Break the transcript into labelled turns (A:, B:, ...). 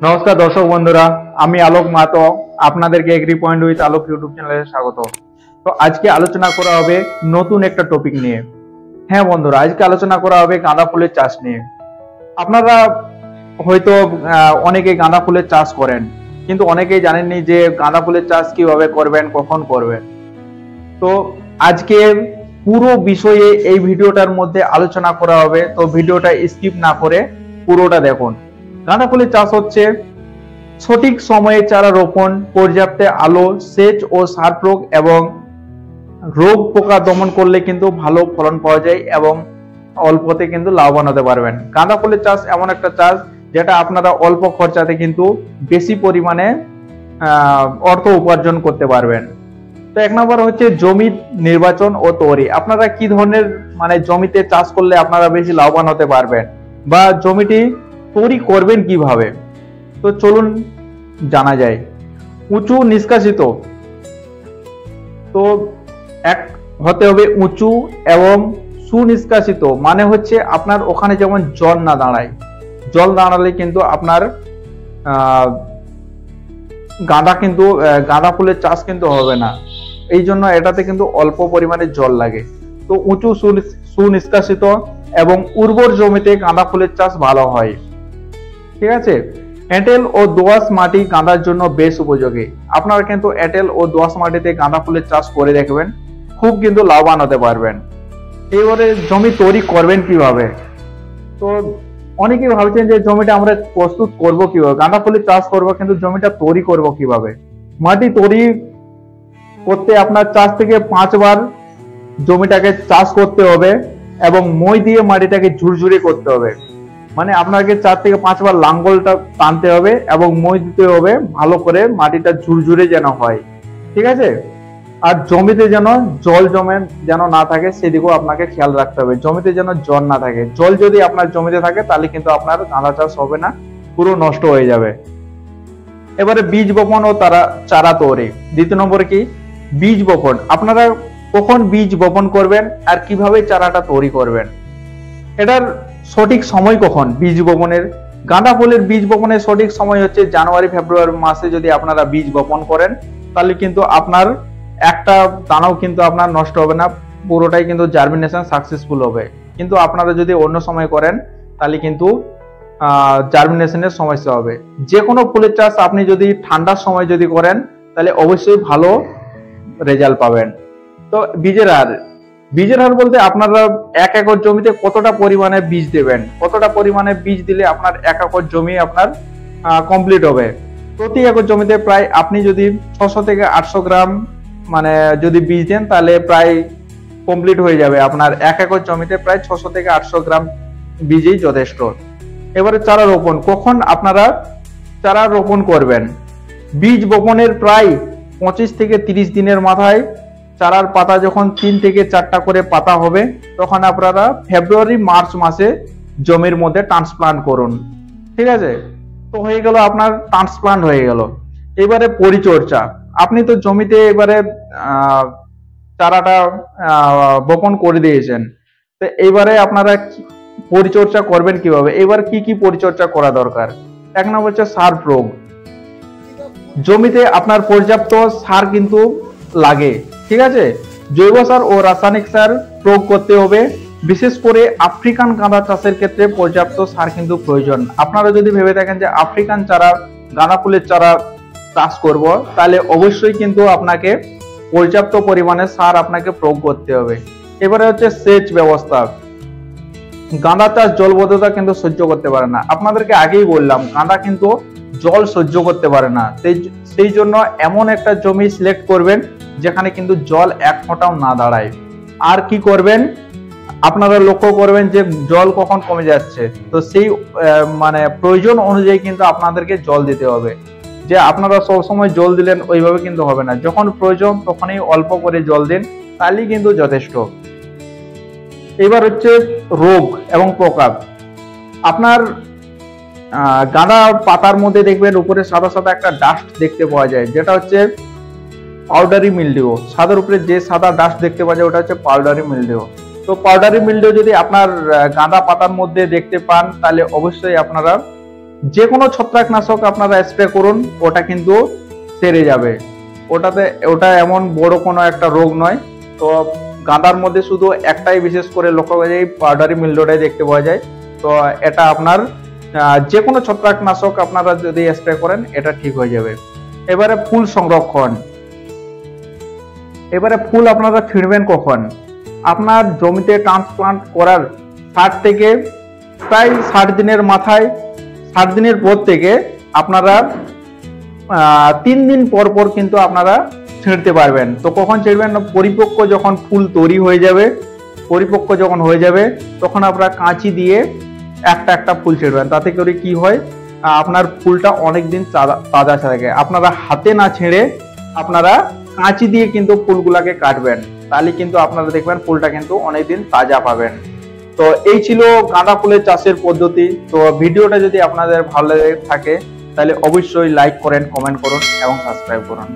A: নমস্কার দর্শক বন্ধুরা, আমি আলোক মাহাতো আপনাদেরকে agri point with Alok YouTube চ্যানেলে স্বাগত। তো আজকে আলোচনা করা হবে নতুন একটা টপিক নিয়ে। হ্যাঁ বন্ধুরা, আজকে আলোচনা করা হবে গাঁদা ফুলের চাষ নিয়ে। আপনারা হয়তো অনেকে গাঁদা ফুলের চাষ করেন, কিন্তু অনেকেই জানেননি যে গাঁদা ফুলের চাষ কিভাবে করবেন, কখন করবেন। তো আজকে পুরো বিষয়ে এই ভিডিওটার মধ্যে আলোচনা করা হবে, তো ভিডিওটা স্কিপ না করে পুরোটা দেখুন। গাঁদা ফুলের চাষ হচ্ছে সঠিক সময়ে চারা রোপণ, পর্যাপ্ত আলো, সেচ ও সার প্রয়োগ এবং রোগ পোকা দমন করলে কিন্তু ভালো ফলন পাওয়া যায় এবং অল্পতে কিন্তু লাভবান হতে পারবেন। গাঁদা ফুলের চাষ এমন একটা চাষ যেটা আপনারা অল্প খরচাতে কিন্তু বেশি পরিমাণে অর্থ উপার্জন করতে পারবেন। তো এক নম্বর হচ্ছে জমি নির্বাচন ও তৈরি। আপনারা কি ধরনের জমিতে চাষ করলে আপনারা বেশি লাভবান হতে পারবেন বা জমিটি তৈরি করবেন কিভাবে, তো চলুন জানা যায়। উঁচু নিষ্কাশিত, তো এক হতে হবে উঁচু এবং সুনিষ্কাশিত, মানে হচ্ছে আপনার ওখানে যেমন জল না দাঁড়ায়। জল দাঁড়ালে কিন্তু আপনার গাঁদা ফুলের চাষ কিন্তু হবে না। এই জন্য এটাতে কিন্তু অল্প পরিমাণে জল লাগে। তো উঁচু সুনিষ্কাশিত এবং উর্বর জমিতে গাঁদা ফুলের চাষ ভালো হয়। ঠিক আছে। এঁটেল ও দোআঁশ মাটি গাঁদার জন্য বেশ উপযোগী। আপনারা কিন্তু এঁটেল ও দোআঁশ মাটিতে গাঁদা ফুলের চাষ করে দেখবেন, খুব কিন্তু লাভবান হতে পারবেন। এবারে জমি তৈরি করবেন কিভাবে। তো অনেকেই ভাবছেন যে জমিটা আমরা প্রস্তুত করব কিভাবে, গাঁদা ফুলের চাষ করব, কিন্তু জমিটা তৈরি করব কিভাবে। মাটি তৈরি করতে আপনার 4 থেকে 5 বার জমিটাকে চাষ করতে হবে এবং মই দিয়ে মাটিটাকে ঝুরঝুরে করতে হবে। মানে আপনাকে 4 থেকে 5 বার লাঙ্গলটা টানতে হবে এবং মই দিতে হবে, ভালো করে মাটিটা ঝুরঝুরে যেন হয়। ঠিক আছে। আর জমিতে যেন জল জমে যেন না থাকে, সেদিকেও আপনাকে খেয়াল রাখতে হবে। জমিতে যেন জল না থাকে। জল যদি আপনার জমিতে থাকে তাহলে কিন্তু আপনার গাঁদা চাষ হবে না, পুরো নষ্ট হয়ে যাবে। এবারে বীজ বপন ও চারা তৈরি। দ্বিতীয় নম্বরে কি বীজ বপন। আপনারা কখন বীজ বপন করবেন আর কিভাবে চারাটা তৈরি করবেন, এটার সঠিক সময় কখন বীজ বপনের। গাঁদা ফুলের বীজ বপনের সঠিক সময় হচ্ছে জানুয়ারি ফেব্রুয়ারি মাসে। যদি আপনারা বীজ বপন করেন তাহলে কিন্তু আপনার একটা দানাও কিন্তু আপনার নষ্ট হবে না, পুরোটাই কিন্তু জার্মিনেশন সাকসেসফুল হবে। কিন্তু আপনারা যদি অন্য সময় করেন তাহলে কিন্তু জার্মিনেশনের সমস্যা হবে। যে কোনো ফুলের চাষ আপনি যদি ঠান্ডার সময় যদি করেন তাহলে অবশ্যই ভালো রেজাল্ট পাবেন। তো বীজের হার বলতে আপনারা 1 একর জমিতে কতটা পরিমাণে বীজ দেবেন, কতটা পরিমাণে বীজ দিলে আপনার 1 একর জমি আপনার কমপ্লিট হবে। প্রতি একর জমিতে প্রায় আপনি যদি 600 থেকে 800 গ্রাম যদি বীজ দেন তাহলে প্রায় কমপ্লিট হয়ে যাবে। আপনার 1 একর জমিতে প্রায় 600 থেকে 800 গ্রাম বীজই যথেষ্ট। এবারে চারা রোপণ। কখন আপনারা চারা রোপণ করবেন। বীজ বপনের প্রায় 25 থেকে 30 দিনের মাথায় চারার পাতা যখন 3 থেকে 4টা করে পাতা হবে, তখন আপনারা ফেব্রুয়ারি মার্চ মাসে জমির মধ্যে ট্রান্সপ্লান্ট করুন। ঠিক আছে। তো হয়ে গেল, আপনার ট্রান্সপ্লান্ট হয়ে গেল। এবারে পরিচর্যা। আপনি তো জমিতে এবারে চারাটা বপন করে দিয়েছেন, তো এবারে আপনারা পরিচর্যা করবেন কিভাবে। এবার কি কি পরিচর্যা করা দরকার। 1 নম্বর হচ্ছে সার প্রয়োগ। জমিতে আপনার পর্যাপ্ত সার কিন্তু লাগে। ঠিক আছে। জৈব সার ও রাসায়নিক সার প্রয়োগ করতে হবে। বিশেষ করে আফ্রিকান গাঁদা চাষের ক্ষেত্রে পর্যাপ্ত সার কিন্তু প্রয়োজন। আপনারা যদি ভেবে থাকেন যে আফ্রিকান চারা, গাঁদা ফুলের চারা চাষ করব, তাহলে অবশ্যই কিন্তু আপনাকে পর্যাপ্ত পরিমাণে সার আপনাকে প্রয়োগ করতে হবে। এবারে হচ্ছে সেচ ব্যবস্থা। গাঁদা চাষ জলবদ্ধতা কিন্তু সহ্য করতে পারে না। আপনাদেরকে আগেই বললাম, গাঁদা কিন্তু জল সহ্য করতে পারে না। সেই জন্য এমন একটা জমি সিলেক্ট করবেন যেখানে কিন্তু জল 1 ফোঁটাও না দাঁড়ায়। আর কি করবেন, আপনারা লক্ষ্য করবেন যে জল কখন কমে যাচ্ছে, তো সেই প্রয়োজন অনুযায়ী কিন্তু আপনাদেরকে জল দিতে হবে। যে আপনারা সবসময় জল দিলেন ওইভাবে কিন্তু হবে না। যখন প্রয়োজন তখনই অল্প করে জল দিন, তাহলেই কিন্তু যথেষ্ট। এবার হচ্ছে রোগ এবং পোকা। আপনার গাঁদা পাতার মধ্যে দেখবেন উপরে সাদা সাদা একটা ডাস্ট দেখতে পাওয়া যায়, যেটা হচ্ছে পাউডারি মিলডিউ। সাদার উপরে যে সাদা ডাস্ট দেখতে পাওয়া যায় ওটা হচ্ছে পাউডারি মিলডিউ। তো পাউডারি মিলডিউ যদি আপনার গাঁদা পাতার মধ্যে দেখতে পান তাহলে অবশ্যই আপনারা যে কোনো ছত্রাকনাশক আপনারা স্প্রে করুন, ওটা কিন্তু সেরে যাবে। ওটা এমন বড় কোনো একটা রোগ নয়। তো গাঁদার মধ্যে শুধু একটাই বিশেষ করে লক্ষ্য করা যায়, পাউডারি মিল্ডোটাই দেখতে পাওয়া যায়। তো এটা আপনার যে কোনো ছত্রাকনাশক আপনারা যদি স্প্রে করেন এটা ঠিক হয়ে যাবে। এবারে ফুল সংরক্ষণ। এবারে ফুল আপনারা ছিঁড়বেন কখন? আপনার জমিতে ট্রান্সপ্লান্ট করার 60 থেকে প্রায় 60 দিনের মাথায়, 60 দিনের পর থেকে আপনারা 3 দিন পর পর কিন্তু আপনারা ছিঁড়তে পারবেন। তো কখন ছিঁড়বেন? পরিপক্ক যখন ফুল তৈরি হয়ে যাবে, পরিপক্ক যখন হয়ে যাবে তখন আপনারা কাঁচি দিয়ে একটা একটা ফুল ছিঁড়বেন। তাতে করে কি হয়, আপনার ফুলটা অনেকদিন তাজা থাকে। আপনারা হাতে না ছেড়ে আপনারা কাঁচি দিয়ে কিন্তু ফুলগুলাকে কাটবেন, তাহলে কিন্তু আপনারা দেখবেন ফুলটা কিন্তু অনেকদিন তাজা পাবেন। তো এই ছিল গাঁদা ফুলের চাষের পদ্ধতি। তো ভিডিওটা যদি আপনাদের ভালো লেগে থাকে তাহলে অবশ্যই লাইক করেন, কমেন্ট করুন এবং সাবস্ক্রাইব করুন।